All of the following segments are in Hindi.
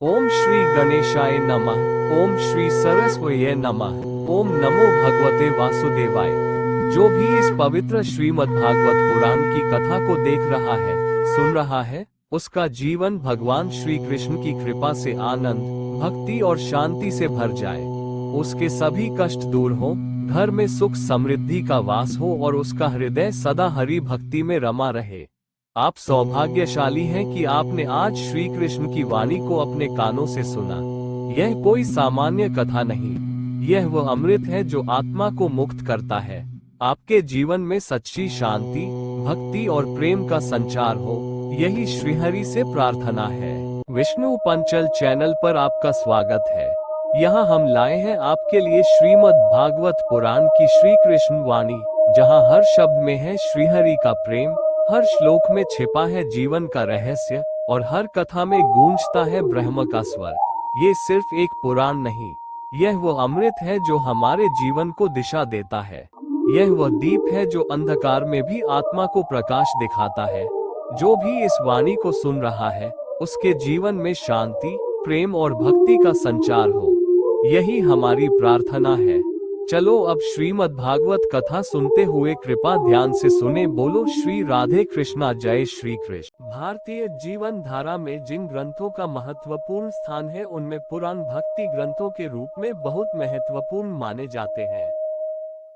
ओम श्री गणेशाय नमः। ओम श्री सरस्वती नमः। ओम नमो भगवते वासुदेवाय। जो भी इस पवित्र श्रीमद् भागवत पुराण की कथा को देख रहा है, सुन रहा है, उसका जीवन भगवान श्री कृष्ण की कृपा से आनंद, भक्ति और शांति से भर जाए। उसके सभी कष्ट दूर हो, घर में सुख समृद्धि का वास हो और उसका हृदय सदा हरि भक्ति में रमा रहे। आप सौभाग्यशाली हैं कि आपने आज श्री कृष्ण की वाणी को अपने कानों से सुना। यह कोई सामान्य कथा नहीं, यह वह अमृत है जो आत्मा को मुक्त करता है। आपके जीवन में सच्ची शांति, भक्ति और प्रेम का संचार हो, यही श्रीहरि से प्रार्थना है। विष्णु पंचल चैनल पर आपका स्वागत है। यहाँ हम लाए हैं आपके लिए श्रीमद् भागवत पुराण की श्री कृष्ण वाणी, जहाँ हर शब्द में है श्रीहरि का प्रेम, हर श्लोक में छिपा है जीवन का रहस्य और हर कथा में गूंजता है ब्रह्म का स्वर। ये सिर्फ एक पुराण नहीं, यह वो अमृत है जो हमारे जीवन को दिशा देता है। यह वह दीप है जो अंधकार में भी आत्मा को प्रकाश दिखाता है। जो भी इस वाणी को सुन रहा है, उसके जीवन में शांति, प्रेम और भक्ति का संचार हो, यही हमारी प्रार्थना है। चलो अब श्रीमद् भागवत कथा सुनते हुए कृपा ध्यान से सुने। बोलो श्री राधे कृष्णा, जय श्री कृष्ण। भारतीय जीवन धारा में जिन ग्रंथों का महत्वपूर्ण स्थान है, उनमें पुराण भक्ति ग्रंथों के रूप में बहुत महत्वपूर्ण माने जाते हैं।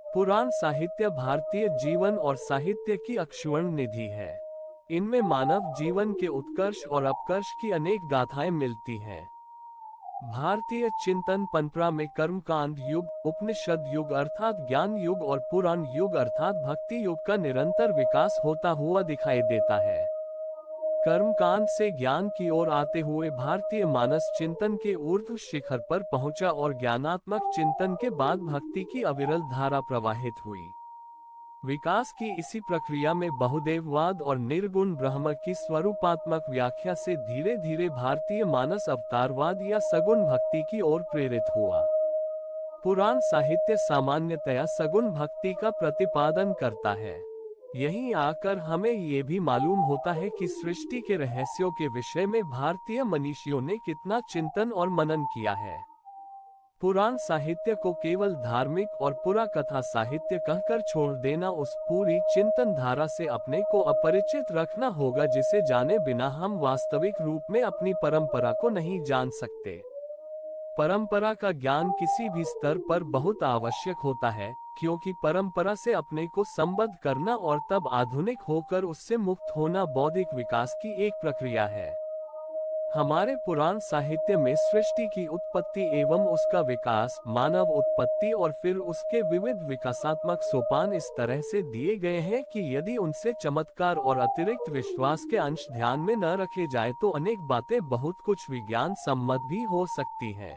पुराण साहित्य भारतीय जीवन और साहित्य की अक्षुण्ण निधि है। इनमें मानव जीवन के उत्कर्ष और अपकर्ष की अनेक गाथाएं मिलती हैं। भारतीय चिंतन परंपरा में कर्मकांड युग, उपनिषद युग अर्थात ज्ञान युग और पुराण युग अर्थात भक्ति युग का निरंतर विकास होता हुआ दिखाई देता है। कर्मकांड से ज्ञान की ओर आते हुए भारतीय मानस चिंतन के ऊर्ध्व शिखर पर पहुंचा और ज्ञानात्मक चिंतन के बाद भक्ति की अविरल धारा प्रवाहित हुई। विकास की इसी प्रक्रिया में बहुदेववाद और निर्गुण ब्रह्म की स्वरूपात्मक व्याख्या से धीरे धीरे भारतीय मानस अवतारवाद या सगुण भक्ति की ओर प्रेरित हुआ। पुराण साहित्य सामान्यतया सगुण भक्ति का प्रतिपादन करता है। यहीं आकर हमें ये भी मालूम होता है कि सृष्टि के रहस्यों के विषय में भारतीय मनीषियों ने कितना चिंतन और मनन किया है। पुराण साहित्य को केवल धार्मिक और पुरा कथा साहित्य कहकर छोड़ देना उस पूरी चिंतन धारा से अपने को अपरिचित रखना होगा, जिसे जाने बिना हम वास्तविक रूप में अपनी परंपरा को नहीं जान सकते। परंपरा का ज्ञान किसी भी स्तर पर बहुत आवश्यक होता है, क्योंकि परंपरा से अपने को संबद्ध करना और तब आधुनिक होकर उससे मुक्त होना बौद्धिक विकास की एक प्रक्रिया है। हमारे पुराण साहित्य में सृष्टि की उत्पत्ति एवं उसका विकास, मानव उत्पत्ति और फिर उसके विविध विकासात्मक सोपान इस तरह से दिए गए हैं कि यदि उनसे चमत्कार और अतिरिक्त विश्वास के अंश ध्यान में न रखे जाए तो अनेक बातें बहुत कुछ विज्ञान सम्मत भी हो सकती हैं।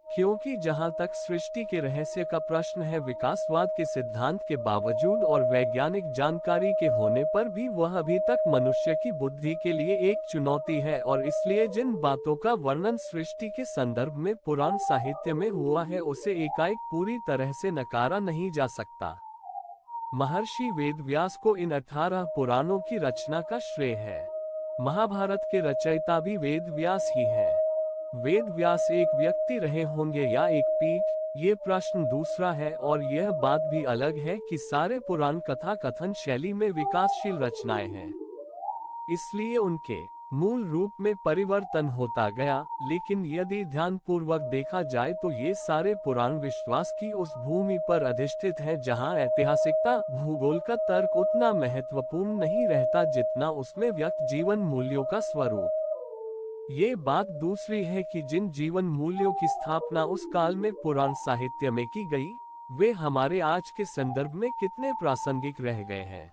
क्योंकि जहां तक सृष्टि के रहस्य का प्रश्न है, विकासवाद के सिद्धांत के बावजूद और वैज्ञानिक जानकारी के होने पर भी वह अभी तक मनुष्य की बुद्धि के लिए एक चुनौती है, और इसलिए जिन बातों का वर्णन सृष्टि के संदर्भ में पुराण साहित्य में हुआ है, उसे एकाएक पूरी तरह से नकारा नहीं जा सकता। महर्षि वेदव्यास को इन 18 पुराणों की रचना का श्रेय है। महाभारत के रचयिता भी वेदव्यास ही हैं। वेद व्यास एक व्यक्ति रहे होंगे या एक पीठ, ये प्रश्न दूसरा है, और यह बात भी अलग है कि सारे पुराण कथा कथन शैली में विकासशील रचनाएं हैं, इसलिए उनके मूल रूप में परिवर्तन होता गया। लेकिन यदि ध्यानपूर्वक देखा जाए तो ये सारे पुराण विश्वास की उस भूमि पर अधिष्ठित है जहां ऐतिहासिकता, भूगोल का तर्क उतना महत्वपूर्ण नहीं रहता जितना उसमें व्यक्त जीवन मूल्यों का स्वरूप। ये बात दूसरी है कि जिन जीवन मूल्यों की स्थापना उस काल में पुराण साहित्य में की गई, वे हमारे आज के संदर्भ में कितने प्रासंगिक रह गए हैं।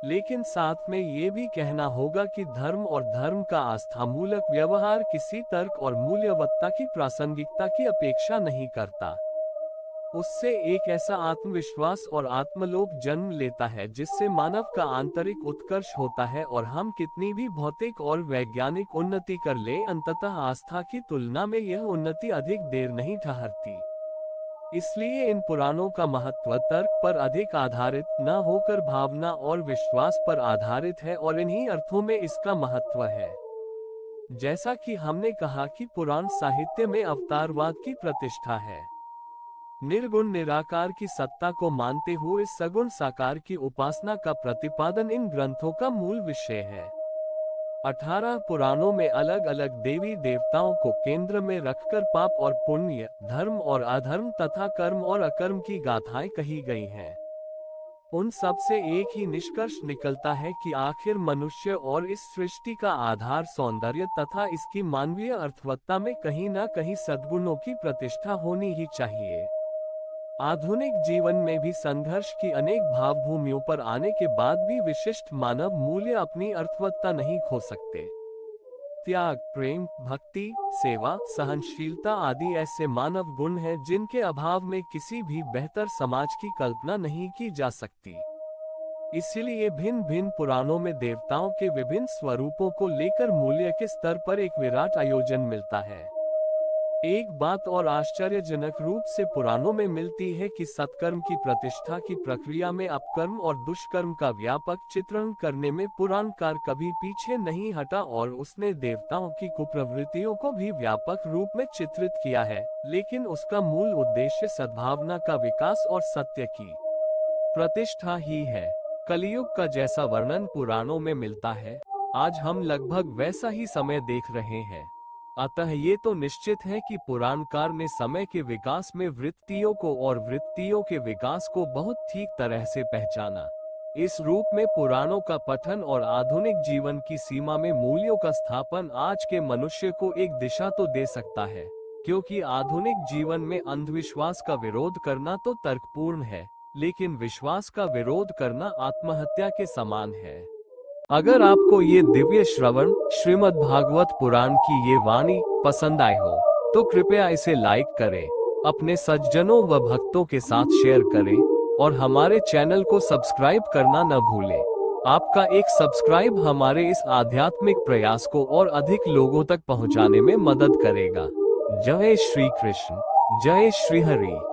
लेकिन साथ में ये भी कहना होगा कि धर्म और धर्म का आस्थामूलक व्यवहार किसी तर्क और मूल्यवत्ता की प्रासंगिकता की अपेक्षा नहीं करता। उससे एक ऐसा आत्मविश्वास और आत्मलोक जन्म लेता है जिससे मानव का आंतरिक उत्कर्ष होता है, और हम कितनी भी भौतिक और वैज्ञानिक उन्नति कर ले, अंततः आस्था की तुलना में यह उन्नति अधिक देर नहीं ठहरती। इसलिए इन पुराणों का महत्व तर्क पर अधिक आधारित न होकर भावना और विश्वास पर आधारित है, और इन्हीं अर्थों में इसका महत्व है। जैसा कि हमने कहा कि पुराण साहित्य में अवतारवाद की प्रतिष्ठा है। निर्गुण निराकार की सत्ता को मानते हुए सगुण साकार की उपासना का प्रतिपादन इन ग्रंथों का मूल विषय है। 18 पुराणों में अलग अलग देवी देवताओं को केंद्र में रखकर पाप और पुण्य, धर्म और अधर्म तथा कर्म और अकर्म की गाथाएं कही गई हैं। उन सब से एक ही निष्कर्ष निकलता है कि आखिर मनुष्य और इस सृष्टि का आधार सौंदर्य तथा इसकी मानवीय अर्थवत्ता में कहीं न कहीं सद्गुणों की प्रतिष्ठा होनी ही चाहिए। आधुनिक जीवन में भी संघर्ष की अनेक भावभूमियों पर आने के बाद भी विशिष्ट मानव मूल्य अपनी अर्थवत्ता नहीं खो सकते। त्याग, प्रेम, भक्ति, सेवा, सहनशीलता आदि ऐसे मानव गुण हैं जिनके अभाव में किसी भी बेहतर समाज की कल्पना नहीं की जा सकती। इसलिए भिन्न भिन्न पुराणों में देवताओं के विभिन्न स्वरूपों को लेकर मूल्य के स्तर पर एक विराट आयोजन मिलता है। एक बात और आश्चर्यजनक रूप से पुराणों में मिलती है कि सत्कर्म की प्रतिष्ठा की प्रक्रिया में अपकर्म और दुष्कर्म का व्यापक चित्रण करने में पुराणकार कभी पीछे नहीं हटा और उसने देवताओं की कुप्रवृत्तियों को भी व्यापक रूप में चित्रित किया है, लेकिन उसका मूल उद्देश्य सद्भावना का विकास और सत्य की प्रतिष्ठा ही है। कलियुग का जैसा वर्णन पुराणों में मिलता है, आज हम लगभग वैसा ही समय देख रहे हैं। अतः ये तो निश्चित है कि पुराणकार ने समय के विकास में वृत्तियों को और वृत्तियों के विकास को बहुत ठीक तरह से पहचाना। इस रूप में पुराणों का पठन और आधुनिक जीवन की सीमा में मूल्यों का स्थापन आज के मनुष्य को एक दिशा तो दे सकता है, क्योंकि आधुनिक जीवन में अंधविश्वास का विरोध करना तो तर्कपूर्ण है, लेकिन विश्वास का विरोध करना आत्महत्या के समान है। अगर आपको ये दिव्य श्रवण श्रीमद् भागवत पुराण की ये वाणी पसंद आए हो, तो कृपया इसे लाइक करें, अपने सज्जनों व भक्तों के साथ शेयर करें और हमारे चैनल को सब्सक्राइब करना न भूलें। आपका एक सब्सक्राइब हमारे इस आध्यात्मिक प्रयास को और अधिक लोगों तक पहुंचाने में मदद करेगा। जय श्री कृष्ण, जय श्री हरि।